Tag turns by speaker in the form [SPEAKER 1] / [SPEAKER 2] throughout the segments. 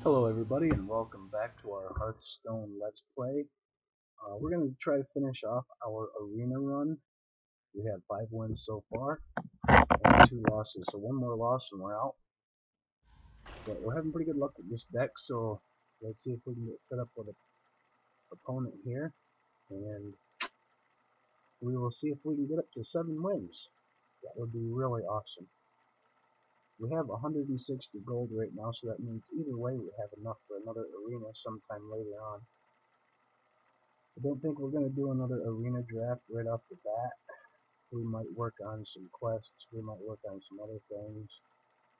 [SPEAKER 1] Hello everybody and welcome back to our Hearthstone Let's Play. We're going to try to finish off our arena run. We have 5 wins so far and 2 losses, so 1 more loss and we're out. But we're having pretty good luck with this deck, so let's see if we can get set up with an opponent here. And we will see if we can get up to 7 wins. That would be really awesome. We have 160 gold right now, so that means either way we have enough for another arena sometime later on. I don't think we're going to do another arena draft right off the bat. We might work on some quests, we might work on some other things,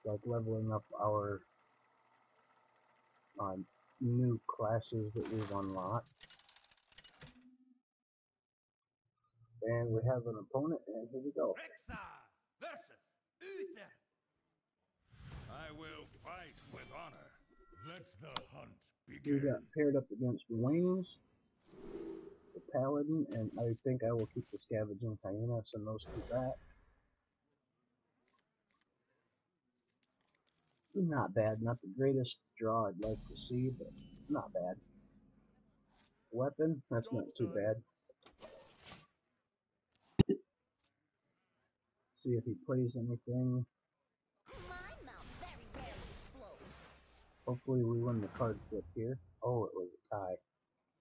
[SPEAKER 1] like leveling up our new classes that we've unlocked. And we have an opponent, and here we go.
[SPEAKER 2] I will fight with honor. Let the hunt
[SPEAKER 1] We
[SPEAKER 2] begin.
[SPEAKER 1] got paired up against Wings, the Paladin, and I think I will keep the Scavenging Hyena, send those two back. Not bad, not the greatest draw I'd like to see, but not bad. Weapon, that's not too bad. See if he plays anything. Hopefully we win the card flip here. Oh, it was a tie.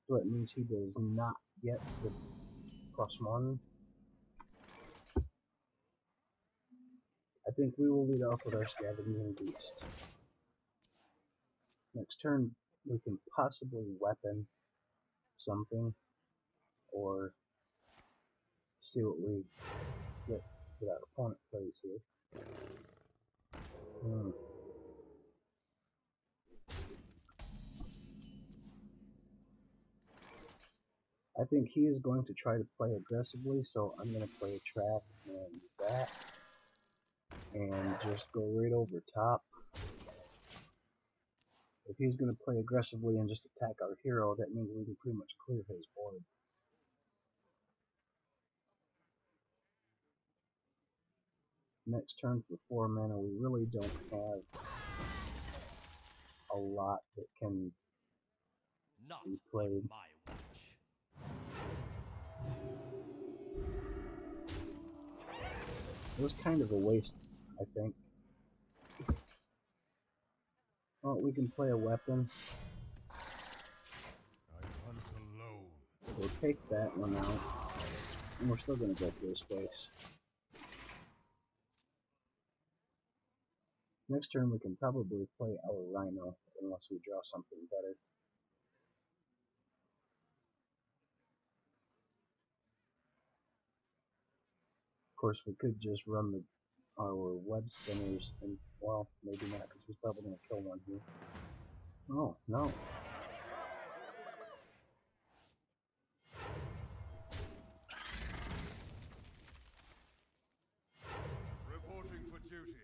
[SPEAKER 1] So that means he does not get the +1. I think we will lead off with our Scavenging Beast. Next turn we can possibly weapon something or see what we get that our opponent plays here. I think he is going to try to play aggressively, so I'm going to play a trap and that, and just go right over top. If he's going to play aggressively and just attack our hero, that means we can pretty much clear his board. Next turn for 4 mana, we really don't have a lot that can be played. It was kind of a waste, I think. Well, we can play a weapon. We'll take that one out, and we're still going to go for this space. Next turn we can probably play our Rhino, unless we draw something better. Of course, we could just run our web spinners, and, well, maybe not, because he's probably going to kill one here. Oh, no.
[SPEAKER 2] Reporting for duty.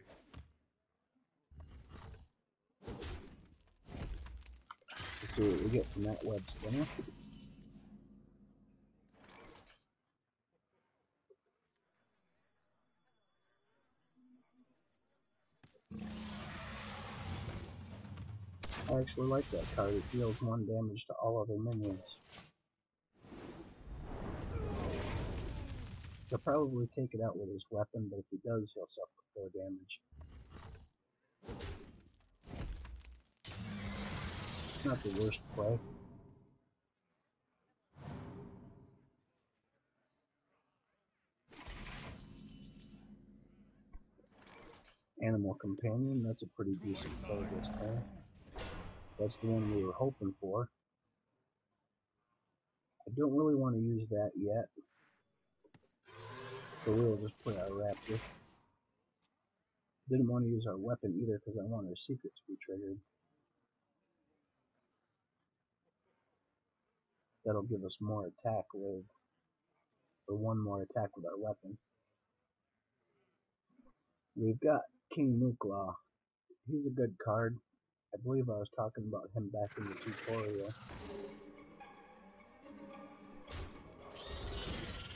[SPEAKER 1] Let's see what we get from that web spinner. I actually like that card. It deals 1 damage to all other minions. He'll probably take it out with his weapon, but if he does, he'll suffer 4 damage. It's not the worst play. Animal Companion, that's a pretty decent play this time. That's the one we were hoping for. I don't really want to use that yet, so we'll just play our Raptor. Didn't want to use our weapon either because I want our secret to be triggered. That'll give us more attack with, or 1 more attack with our weapon. We've got King Mooklaw. He's a good card. I believe I was talking about him back in the tutorial.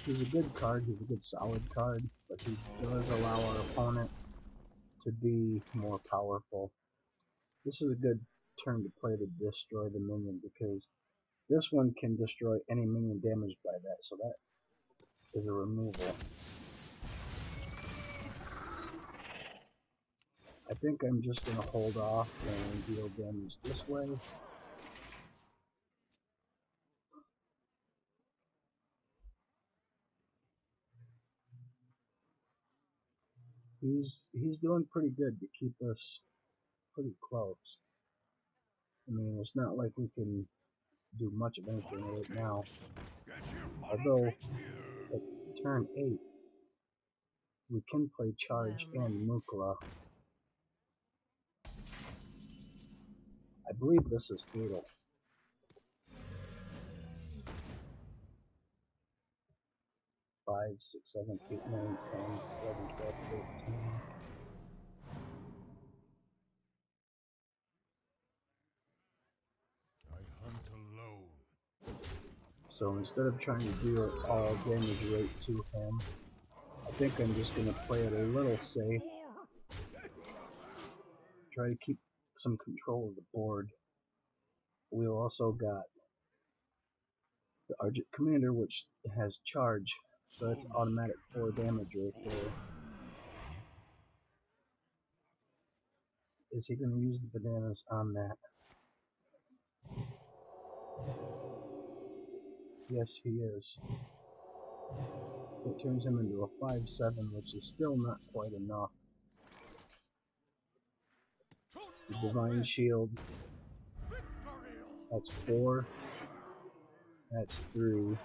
[SPEAKER 1] He's a good card, he's a good solid card, but he does allow our opponent to be more powerful. This is a good turn to play to destroy the minion, because this one can destroy any minion damaged by that, so that is a removal. I think I'm just going to hold off and deal damage this way. He's doing pretty good to keep us pretty close. I mean, it's not like we can do much of anything right now. Although, at turn 8, we can play Charge and Mukla. I believe this is fatal. 5, 6, 7, 8, 9, 10, 11, 12, 13.
[SPEAKER 2] I hunt alone.
[SPEAKER 1] So instead of trying to do it all damage rate to him, I think I'm just going to play it a little safe. Try to keep some control of the board. We also got the Argent Commander, which has charge, so that's automatic 4 damage right there. Is he going to use the bananas on that? Yes, he is. It turns him into a 5/7, which is still not quite enough. The Divine Shield, that's 4. That's 3.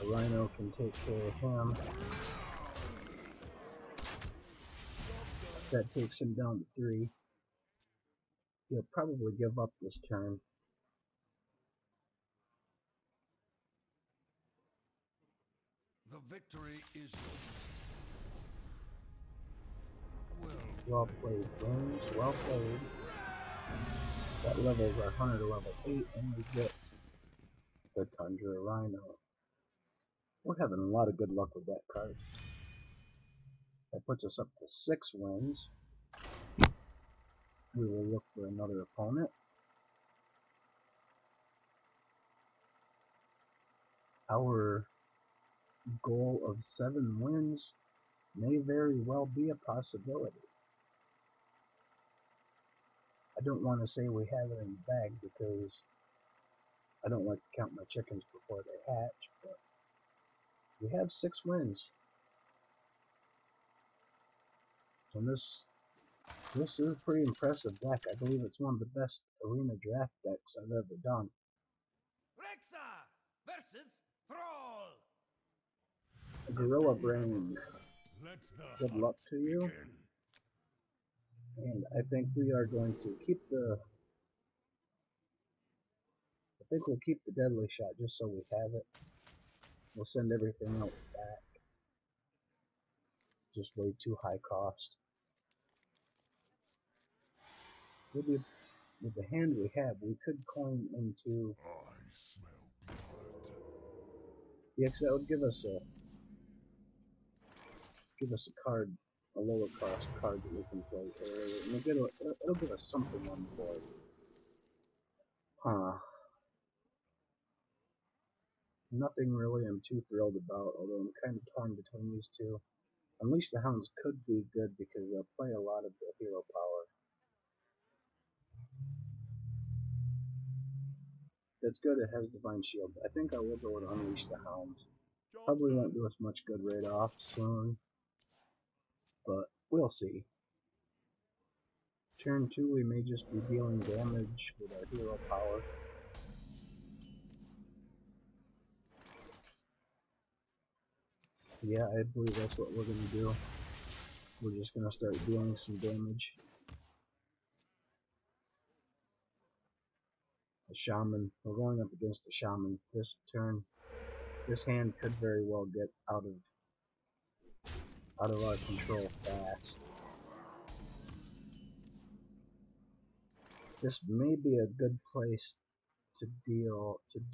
[SPEAKER 1] A Rhino can take care of him. That takes him down to 3. He'll probably give up this turn.
[SPEAKER 2] The victory is
[SPEAKER 1] Well played, James. Well played. That levels our hunter to level 8, and we get the Tundra Rhino. We're having a lot of good luck with that card. That puts us up to 6 wins. We will look for another opponent. Our goal of 7 wins may very well be a possibility. I don't want to say we have it in the bag because I don't like to count my chickens before they hatch, but we have 6 wins. And this is a pretty impressive deck. I believe it's one of the best arena draft decks I've ever done.
[SPEAKER 2] Rexa versus Thrall.
[SPEAKER 1] Gorilla Brain, good luck to you.
[SPEAKER 2] Begin.
[SPEAKER 1] And I think we are going to keep the... I think we'll keep the Deadly Shot just so we have it. We'll send everything else back. Just way too high cost. With the hand we have, we could coin into...
[SPEAKER 2] I smell blood.
[SPEAKER 1] Yeah, 'cause that would give us a card, a lower cost card that we can play earlier. And it'll give us something on the board. Huh. Nothing really I'm too thrilled about, although I'm kind of torn between these two. Unleash the Hounds could be good because they'll play a lot of the hero power. That's good, it has Divine Shield. I think I will go with Unleash the Hounds. Probably won't do us much good right off soon, but we'll see. Turn 2 we may just be dealing damage with our hero power. Yeah, I believe that's what we're going to do. We're just going to start dealing some damage. A Shaman. We're going up against the Shaman this turn. This hand could very well get out of our control fast. This may be a good place to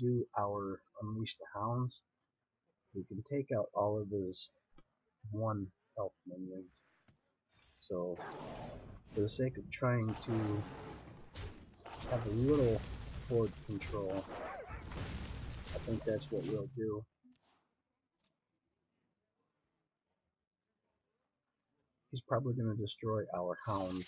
[SPEAKER 1] do our Unleash the Hounds. We can take out all of his 1 health minions. So for the sake of trying to have a little board control, I think that's what we'll do. He's probably going to destroy our hound.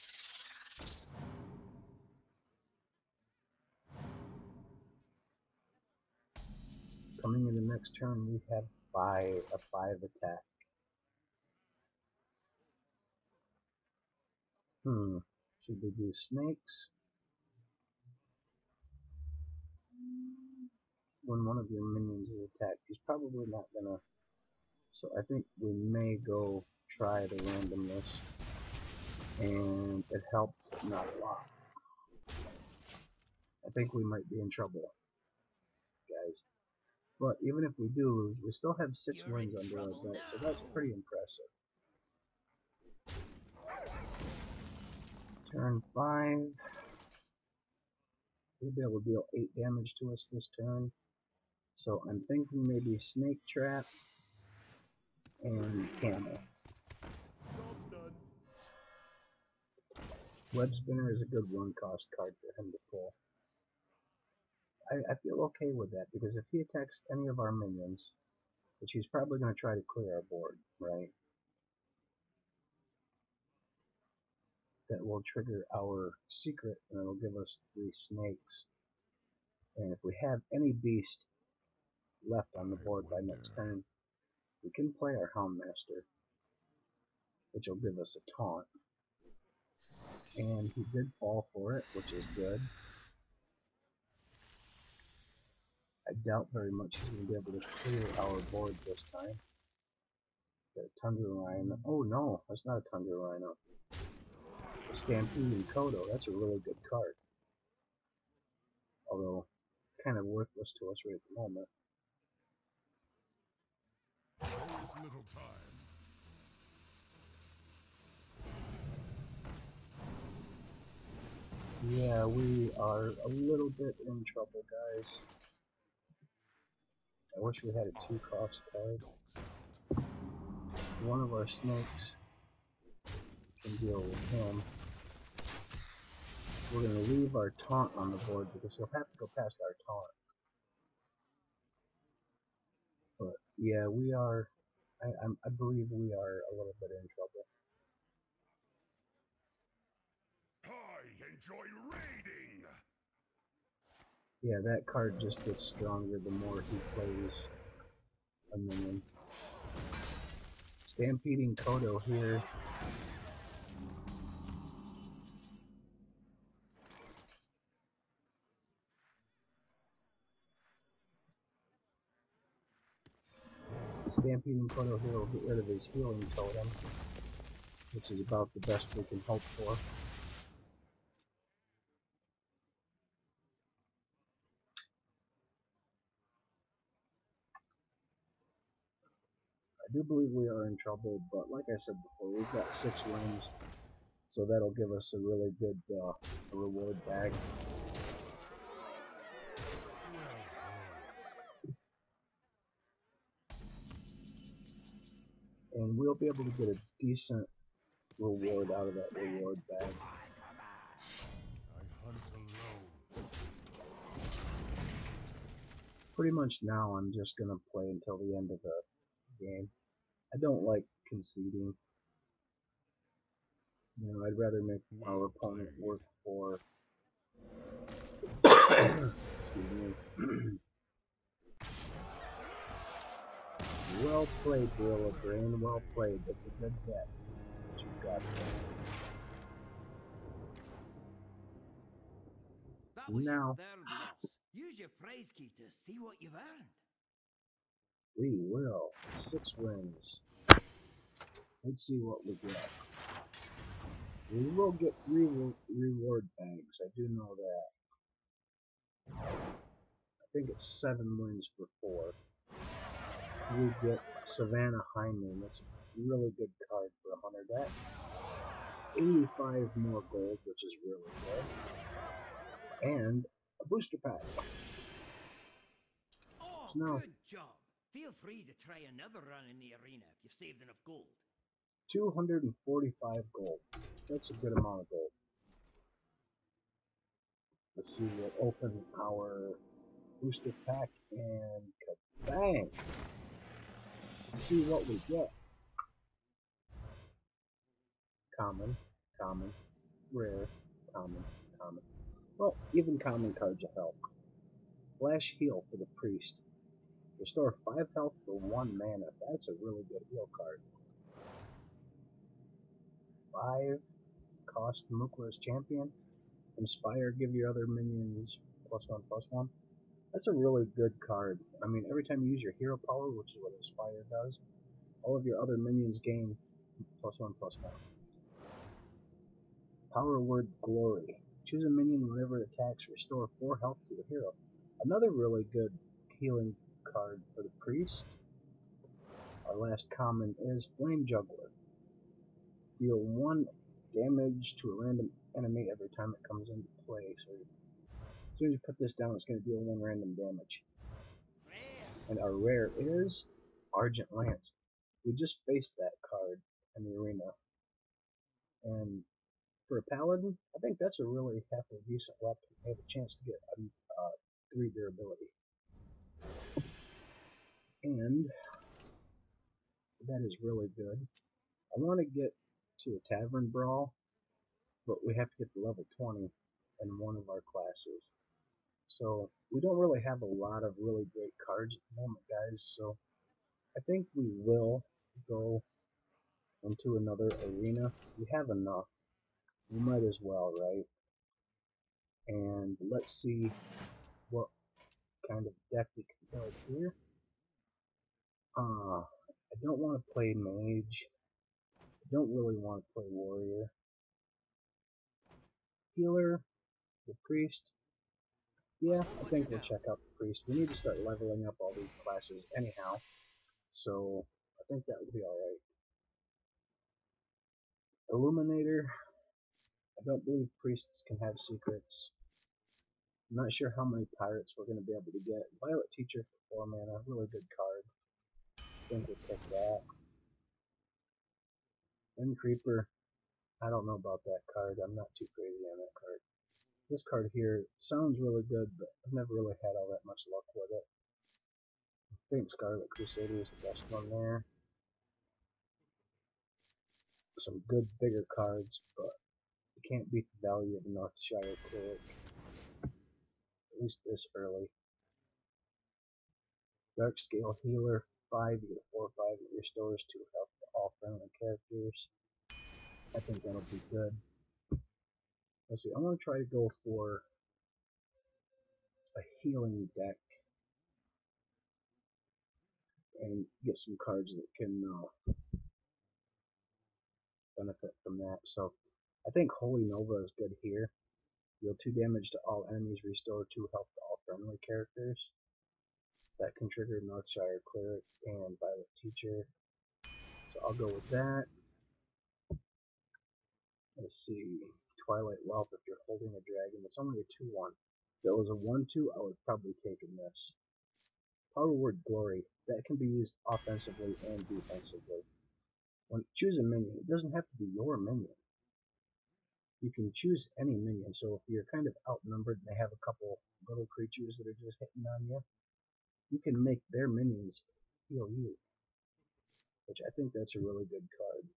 [SPEAKER 1] Coming in the next turn, we have a 5 attack. Should we do snakes? When one of your minions is attacked, he's probably not gonna. So I think we may go try the randomness, and it helped, but not a lot. I think we might be in trouble, guys. But even if we do lose, we still have 6 wins under our belt, so that's pretty impressive. Turn 5. He'll be able to deal 8 damage to us this turn. So I'm thinking maybe Snake Trap and Camel. Web Spinner is a good 1-cost card for him to pull. I feel okay with that, because if he attacks any of our minions, which he's probably going to try to clear our board, right? That will trigger our secret, and it'll give us 3 snakes. And if we have any beast left on the board by next turn, we can play our Houndmaster, which will give us a taunt. And he did fall for it, which is good. I doubt very much he's going to be able to clear our board this time. The Tundra Rhino. Oh no, that's not a Tundra Rhino. The Stampede and Kodo, that's a really good card. Although, kind of worthless to us right at the moment.
[SPEAKER 2] There is little time.
[SPEAKER 1] Yeah, we are a little bit in trouble, guys. I wish we had a 2-cost card. One of our snakes can deal with him. We're going to leave our taunt on the board because he'll have to go past our taunt. But yeah, we are. I believe we are a little bit in trouble.
[SPEAKER 2] I enjoy raiding.
[SPEAKER 1] Yeah, that card just gets stronger the more he plays a minion. Stampeding Kodo here. Stampeding Kodo here will get rid of his healing totem, which is about the best we can hope for. I do believe we are in trouble, but like I said before, we've got 6 wins, so that'll give us a really good reward bag. And we'll be able to get a decent reward out of that reward bag.
[SPEAKER 2] I hunt alone.
[SPEAKER 1] Pretty much now I'm just going to play until the end of the game. I don't like conceding. You know, I'd rather make our opponent work for... Excuse me. Well played, Gorilla Brain. Well played. That's a good bet. But you've got
[SPEAKER 3] That was
[SPEAKER 1] now.
[SPEAKER 3] your third loss. Use your prize key to see what you've earned.
[SPEAKER 1] We will. 6 wins. Let's see what we get. We will get reward bags. I do know that. I think it's 7 wins for 4. We get Savannah Hyman. That's a really good card for a hunter. That 85 more gold, which is really good. And a booster pack.
[SPEAKER 3] Oh,
[SPEAKER 1] No.
[SPEAKER 3] good job. Feel free to try another run in the arena if you've saved enough gold.
[SPEAKER 1] 245 gold. That's a good amount of gold. Let's see, we'll open our booster pack and kabang! Let's see what we get. Common, common, rare, common, common. Well, even common cards will help. Flash heal for the priest. Restore 5 health for 1 mana. That's a really good heal card. 5 cost Mukla's champion. Inspire, give your other minions +1/+1. That's a really good card. I mean, every time you use your hero power, which is what Inspire does, all of your other minions gain +1/+1. Power word Glory. Choose a minion whenever it attacks, restore 4 health to your hero. Another really good healing card for the priest. Our last common is Flame Juggler. Deal 1 damage to a random enemy every time it comes into play. So as soon as you put this down, it's going to deal 1 random damage. And our rare is Argent Lance. We just faced that card in the arena. And for a paladin, I think that's a really halfway decent weapon. They have a chance to get 3 durability. And that is really good. I want to get to a tavern brawl, but we have to get to level 20 in one of our classes. So we don't really have a lot of really great cards at the moment, guys, so I think we will go into another arena. We have enough. We might as well, right? And let's see what kind of deck we can build here. I don't want to play mage. I don't really want to play warrior. Healer, the priest. Yeah, I think we'll check out the priest. We need to start leveling up all these classes anyhow, so I think that would be alright. Illuminator. I don't believe priests can have secrets. I'm not sure how many pirates we're going to be able to get. Violet Teacher for 4 mana, really good card. I think we'll pick that. Then Creeper. I don't know about that card. I'm not too crazy on that card. This card here sounds really good, but I've never really had all that much luck with it. I think Scarlet Crusader is the best one there. Some good bigger cards, but you can't beat the value of the Northshire Cleric. At least this early. Dark Scale Healer 5, you get a 4/5, it restores 2 health to all friendly characters. I think that'll be good. Let's see, I want to try to go for a healing deck and get some cards that can benefit from that. So I think Holy Nova is good here. Deal 2 damage to all enemies, restore 2 health to all friendly characters. That can trigger Northshire Cleric and Violet Teacher. So I'll go with that. Let's see. Twilight Wealth, if you're holding a dragon, it's only a 2/1. If it was a 1/2, I would probably take in this. Power word Glory, that can be used offensively and defensively. When choose a minion, it doesn't have to be your minion. You can choose any minion, so if you're kind of outnumbered and they have a couple little creatures that are just hitting on you, you can make their minions heal you, which I think that's a really good card.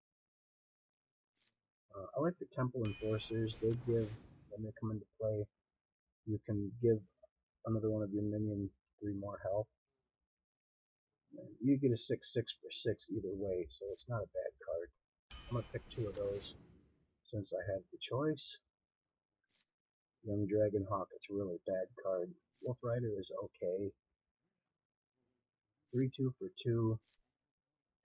[SPEAKER 1] I like the Temple Enforcers. They give, when they come into play, you can give another one of your minion 3 more health. And you get a 6/6 for 6 either way, so it's not a bad card. I'm going to pick 2 of those since I have the choice. Young Dragonhawk, it's a really bad card. Wolf Rider is okay. 3/2 for 2.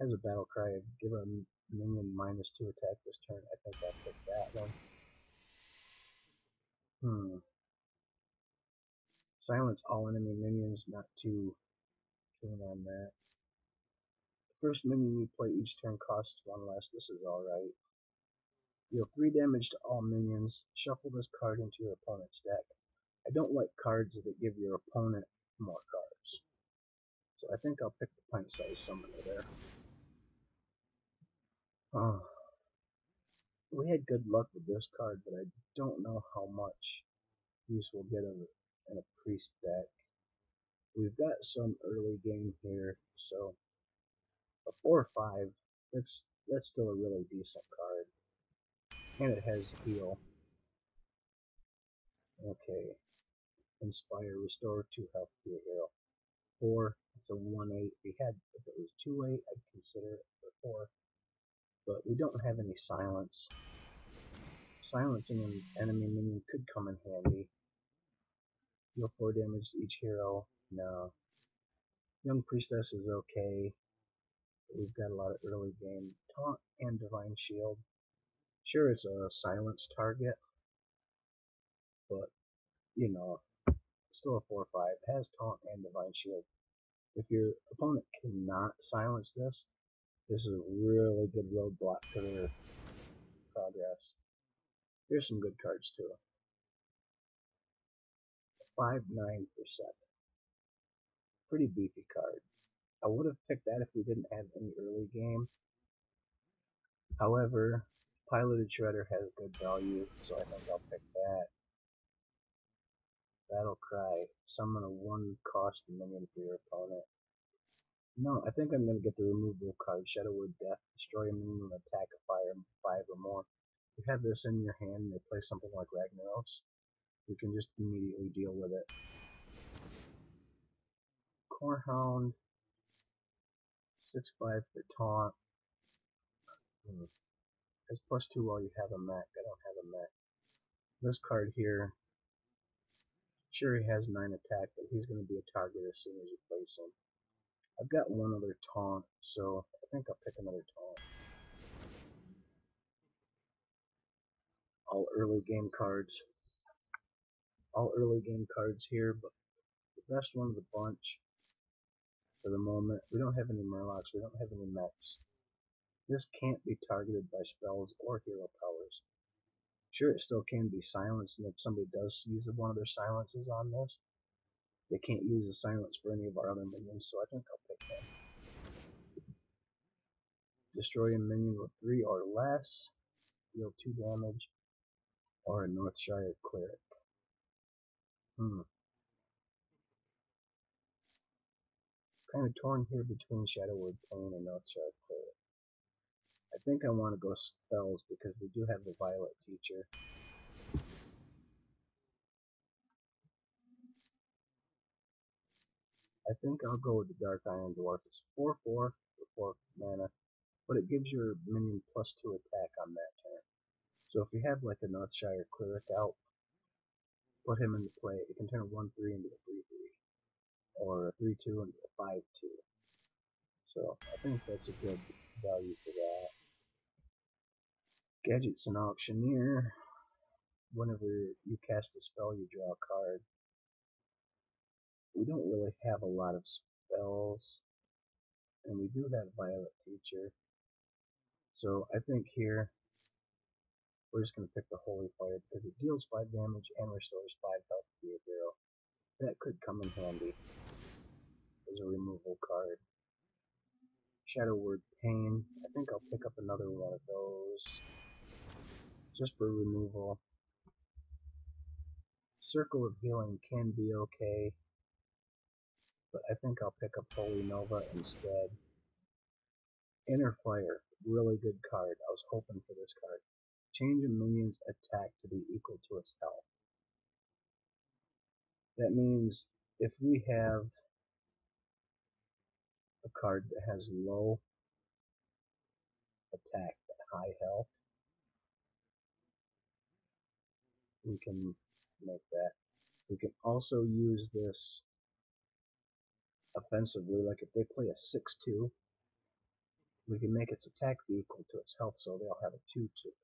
[SPEAKER 1] Has a battle cry of give a minion -2 attack this turn. I think I'll pick that one. Silence all enemy minions, not too keen on that. The first minion you play each turn costs 1 less. This is alright. Deal 3 damage to all minions. Shuffle this card into your opponent's deck. I don't like cards that give your opponent more cards. So I think I'll pick the pint-sized summoner there. Uh, we had good luck with this card, but I don't know how much use we'll get of it in a priest deck. We've got some early game here, so a 4/5, that's still a really decent card. And it has heal. Okay. Inspire, restore 2 health to your hero. 4, it's a 1/8. If it was 2/8, I'd consider it for 4. But we don't have any silence. Silencing an enemy minion could come in handy. Deal 4 damage to each hero. No. Young Priestess is okay. But we've got a lot of early game. Taunt and Divine Shield. Sure, it's a silence target. But, you know, still a 4/5. It has Taunt and Divine Shield. If your opponent cannot silence this, this is a really good roadblock to their progress. Here's some good cards too. 5/9 for 7. Pretty beefy card. I would have picked that if we didn't have any early game. However, Piloted Shredder has good value, so I think I'll pick that. Battle Cry. Summon a 1-cost minion for your opponent. No, I think I'm going to get the removable card, Shadow Word Death. Destroy a minion with attack of fire 5 or more. If you have this in your hand and they play something like Ragnaros, you can just immediately deal with it. Corehound. 6/5 for taunt. It's +2 while you have a mech. I don't have a mech. This card here, sure he has 9 attack, but he's going to be a target as soon as you place him. I've got one other taunt, so I think I'll pick another taunt. All early game cards. All early game cards here, but the best one of the bunch for the moment. We don't have any Murlocs, we don't have any mechs. This can't be targeted by spells or hero powers. Sure, it still can be silenced, and if somebody does use one of their silences on this, they can't use a silence for any of our other minions, so I think I'll pick them. Destroy a minion with 3 or less, deal 2 damage, or a Northshire Cleric. Kind of torn here between Shadow Word Pain and Northshire Cleric. I think I want to go spells because we do have the Violet Teacher. I think I'll go with the Dark Iron Dwarf. It's 4/4 for 4 mana, but it gives your minion +2 attack on that turn. So if you have like a Northshire Cleric out, put him into play. It can turn a 1/3 into a 3/3, or a 3/2 into a 5/2. So I think that's a good value for that. Gadgets and Auctioneer. Whenever you cast a spell, you draw a card. We don't really have a lot of spells, and we do have Violet Teacher. So I think here we're just going to pick the Holy Fire because it deals 5 damage and restores 5 health to your hero. That could come in handy as a removal card. Shadow Word Pain. I think I'll pick up another one of those just for removal. Circle of Healing can be okay, but I think I'll pick up Holy Nova instead. Inner Fire, really good card. I was hoping for this card. Change a minion's attack to be equal to its health. That means if we have a card that has low attack but high health, we can make that. We can also use this offensively, like if they play a 6/2, we can make its attack be equal to its health, so they'll have a 2/2.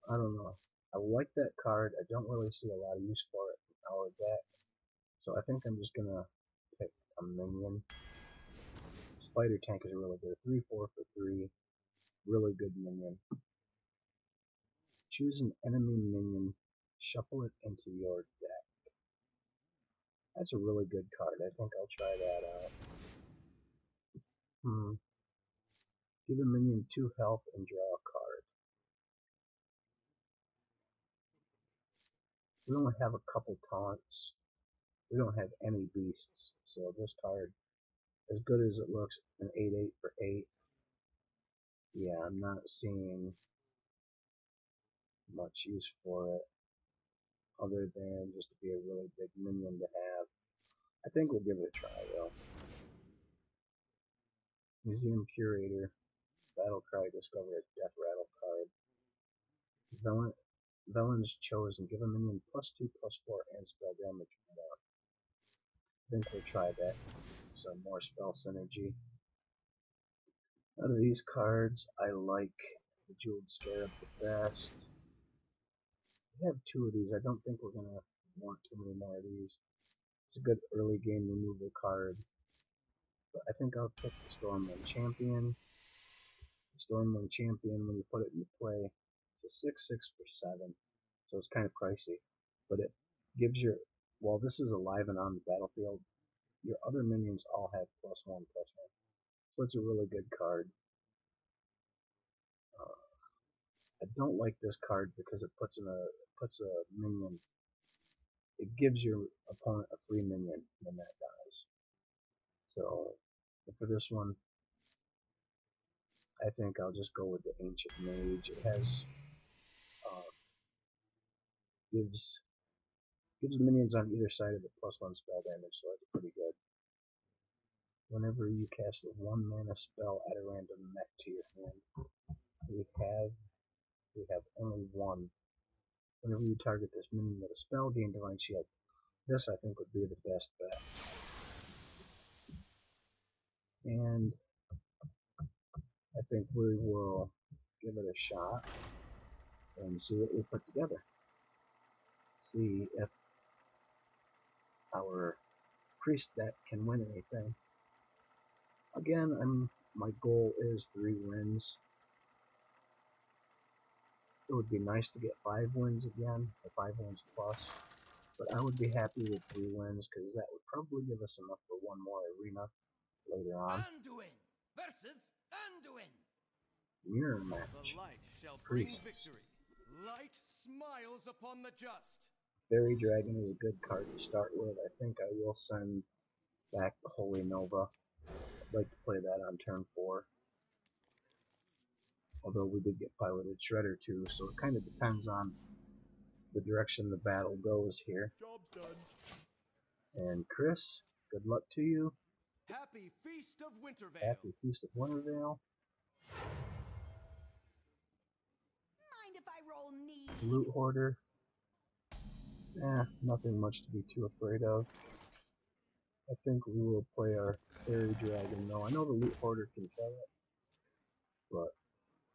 [SPEAKER 1] I don't know. I like that card. I don't really see a lot of use for it in our deck, so I think I'm just gonna pick a minion. Spider Tank is really good. 3/4 for 3. Really good minion. Choose an enemy minion. Shuffle it into your deck. That's a really good card. I think I'll try that out. Give a minion 2 health and draw a card. We only have a couple taunts. We don't have any beasts, so this card, as good as it looks, an 8/8 for 8. Yeah, I'm not seeing much use for it, other than just to be a really big minion to have. I think we'll give it a try though. Museum Curator, Battle Cry, discover a Death Rattle card. Villains chosen, give a minion +2/+4 and spell damage from that. I think we'll try that. Some more spell synergy. Out of these cards, I like the Jeweled Scarab the best. We have 2 of these. I don't think we're gonna want too many more of these. It's a good early game removal card. But I think I'll pick the Stormwind Champion. The Stormwind Champion, when you put it into play, it's a 6/6 for 7. So it's kind of pricey. But it gives your, while this is alive and on the battlefield, your other minions all have +1/+1. So it's a really good card. I don't like this card because it puts a minion. It gives your opponent a free minion when that dies. So for this one, I think I'll just go with the Ancient Mage. It has gives minions on either side of the +1 spell damage, so that's pretty good. Whenever you cast a 1 mana spell, add a random mech to your hand. We have only 1. Whenever you target this minion with a spell, gain Divine Shield. This, I think, would be the best bet. And I think we will give it a shot and see what we put together. See if our priest deck can win anything. Again, my goal is 3 wins. It would be nice to get 5 wins again, or 5 wins plus, but I would be happy with 3 wins because that would probably give us enough for 1 more arena later on.
[SPEAKER 3] Anduin versus Anduin.
[SPEAKER 1] Mirror match.
[SPEAKER 4] The light shall bring
[SPEAKER 1] Priests.
[SPEAKER 4] victory. Light smiles upon the just.
[SPEAKER 1] Fairy Dragon is a good card to start with. I think I will send back the Holy Nova. I'd like to play that on turn 4. Although we did get Piloted Shredder too, so it kind of depends on the direction the battle goes here.
[SPEAKER 4] Job's done.
[SPEAKER 1] And Chris, good luck to you.
[SPEAKER 4] Happy Feast of Wintervale.
[SPEAKER 1] Happy Feast of Wintervale.
[SPEAKER 3] Mind if I roll knee?
[SPEAKER 1] Loot Hoarder. Nothing much to be too afraid of. I think we will play our Fairy Dragon though. I know the Loot Hoarder can kill it, but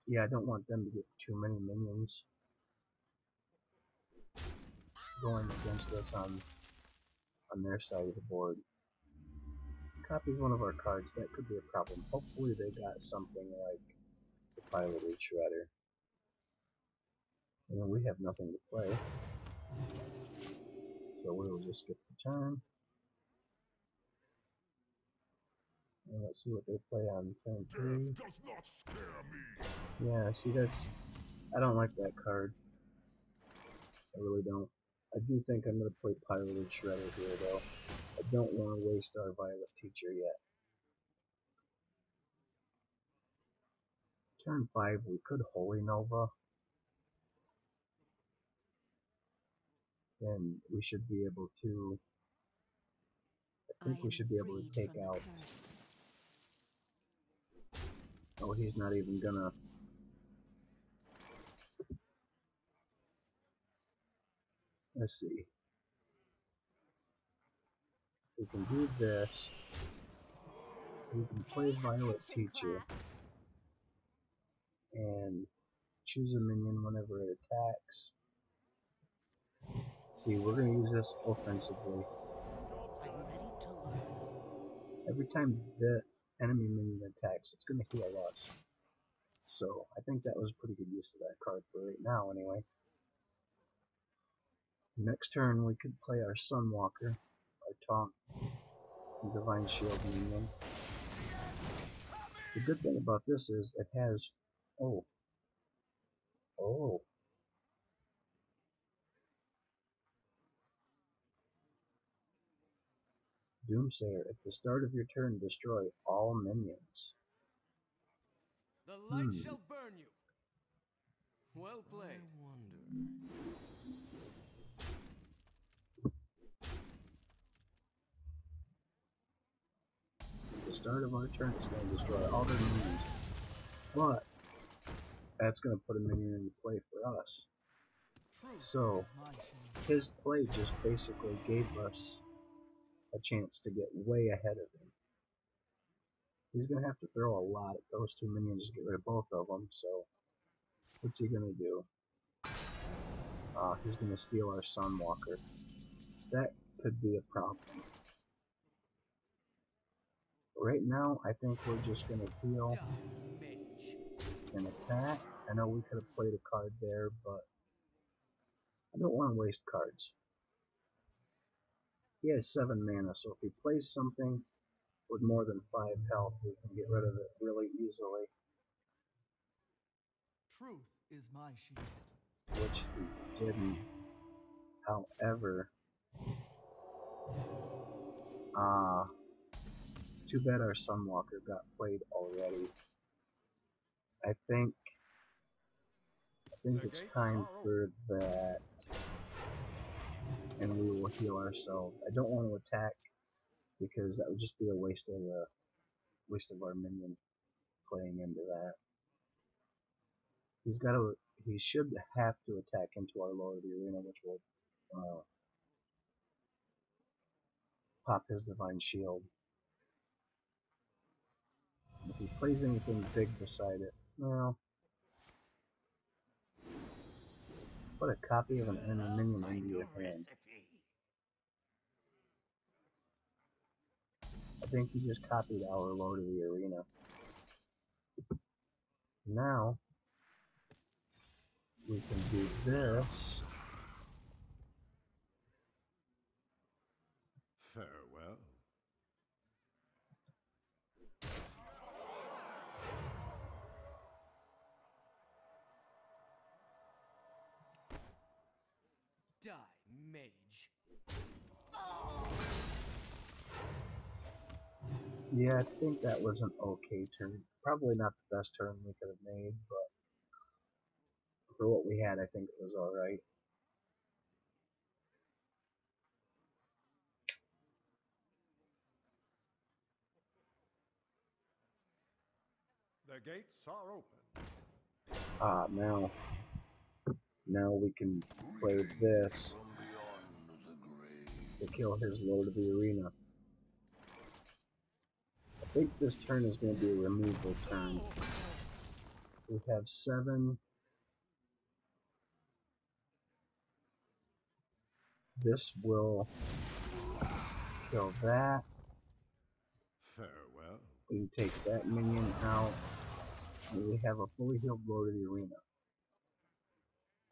[SPEAKER 1] yeah, I don't want them to get too many minions going against us on their side of the board. Copies one of our cards, that could be a problem. Hopefully they got something like the Piloted Shredder. And then we have nothing to play, so we will just skip the turn. And let's see what they play on turn 3.
[SPEAKER 2] Death does not scare me.
[SPEAKER 1] Yeah, see, I don't like that card. I really don't. I do think I'm going to play Piloted Shredder here, though. I don't want to waste our Violet Teacher yet. Turn 5, we could Holy Nova. Then we should be able to... I think we should be able to take out... Oh, he's not even gonna... Let's see. We can do this. We can play Violet Teacher. And choose a minion whenever it attacks. See, we're going to use this offensively.
[SPEAKER 3] I'm ready to learn.
[SPEAKER 1] Every time the enemy minion attacks, it's going to heal us. So, I think that was pretty good use of that card for right now, anyway. Next turn, we could play our Sunwalker, our Taunt, and Divine Shield minion. The good thing about this is it has, oh, Doomsayer. At the start of your turn, destroy all minions.
[SPEAKER 4] The light shall burn you. Well played.
[SPEAKER 3] I wonder.
[SPEAKER 1] At the start of our turn, it's going to destroy all their minions. But that's going to put a minion into play for us. So his play just basically gave us a chance to get way ahead of him. He's going to have to throw a lot at those two minions to get rid of both of them, so what's he going to do? He's going to steal our Sunwalker. That could be a problem. Right now, I think we're just going to heal and attack. I know we could have played a card there, but I don't want to waste cards. He has 7 mana, so if he plays something with more than 5 health, we can get rid of it really easily.
[SPEAKER 3] Truth is my shield.
[SPEAKER 1] Which he didn't. However, it's too bad our Sunwalker got played already. I think it's time for that, and we will heal ourselves. I don't want to attack because that would just be a waste of our minion playing into that. He should have to attack into our Lord of the Arena, which will pop his Divine Shield. If he plays anything big beside it, well, put a copy of an enemy minion into your hand. I think he just copied our Lord of the Arena. Now, we can do this.
[SPEAKER 2] Farewell.
[SPEAKER 4] Die, mage.
[SPEAKER 1] Yeah, I think that was an okay turn. Probably not the best turn we could have made, but for what we had, I think it was alright.
[SPEAKER 2] The gates are open.
[SPEAKER 1] Now we can play this to kill his Lord of the Arena. I think this turn is going to be a removal turn. We have 7. This will kill that.
[SPEAKER 2] Farewell.
[SPEAKER 1] We can take that minion out. And we have a fully healed Lord of the Arena.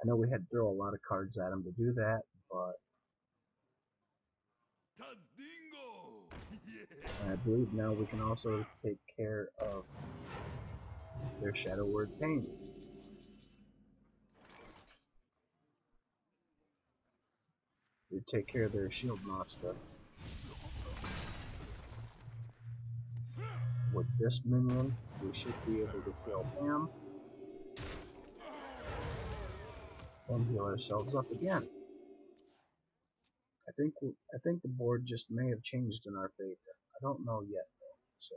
[SPEAKER 1] I know we had to throw a lot of cards at him to do that, but and I believe now we can also take care of their Shadow Word Pain. We take care of their Shield Monster. With this minion, we should be able to kill him and heal ourselves up again. I think the board just may have changed in our favor. I don't know yet though, so.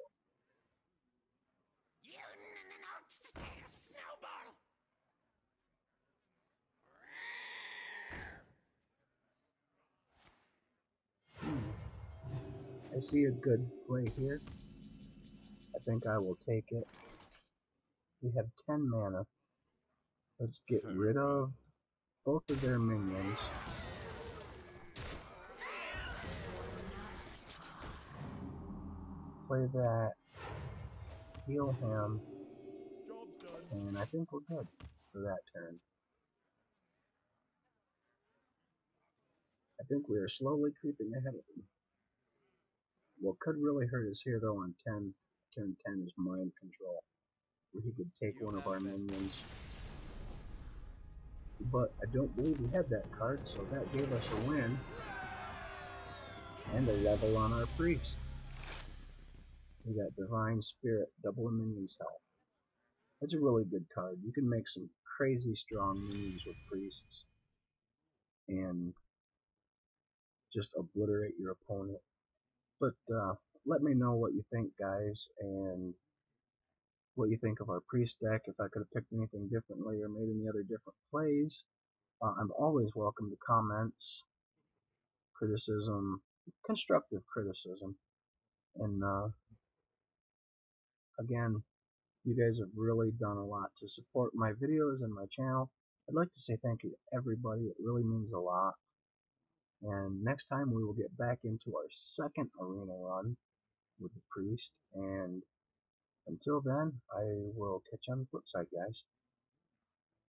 [SPEAKER 1] I see a good play here. I think I will take it. We have 10 mana. Let's get rid of both of their minions. Play that. Heal him. And I think we're good for that turn. I think we are slowly creeping ahead of him. What could really hurt us here though on 10 turn 10 is Mind Control, where he could take one of our minions. But I don't believe we had that card, so that gave us a win. And a level on our priest. We got Divine Spirit, double a minion's health. That's a really good card. You can make some crazy strong minions with priests. And just obliterate your opponent. But let me know what you think, guys, and what you think of our priest deck, if I could have picked anything differently or made any other different plays. I'm always welcome to comments, criticism, constructive criticism. And again, you guys have really done a lot to support my videos and my channel. I'd like to say thank you to everybody. It really means a lot. And next time we will get back into our second arena run with the priest. And until then, I will catch you on the flip side, guys.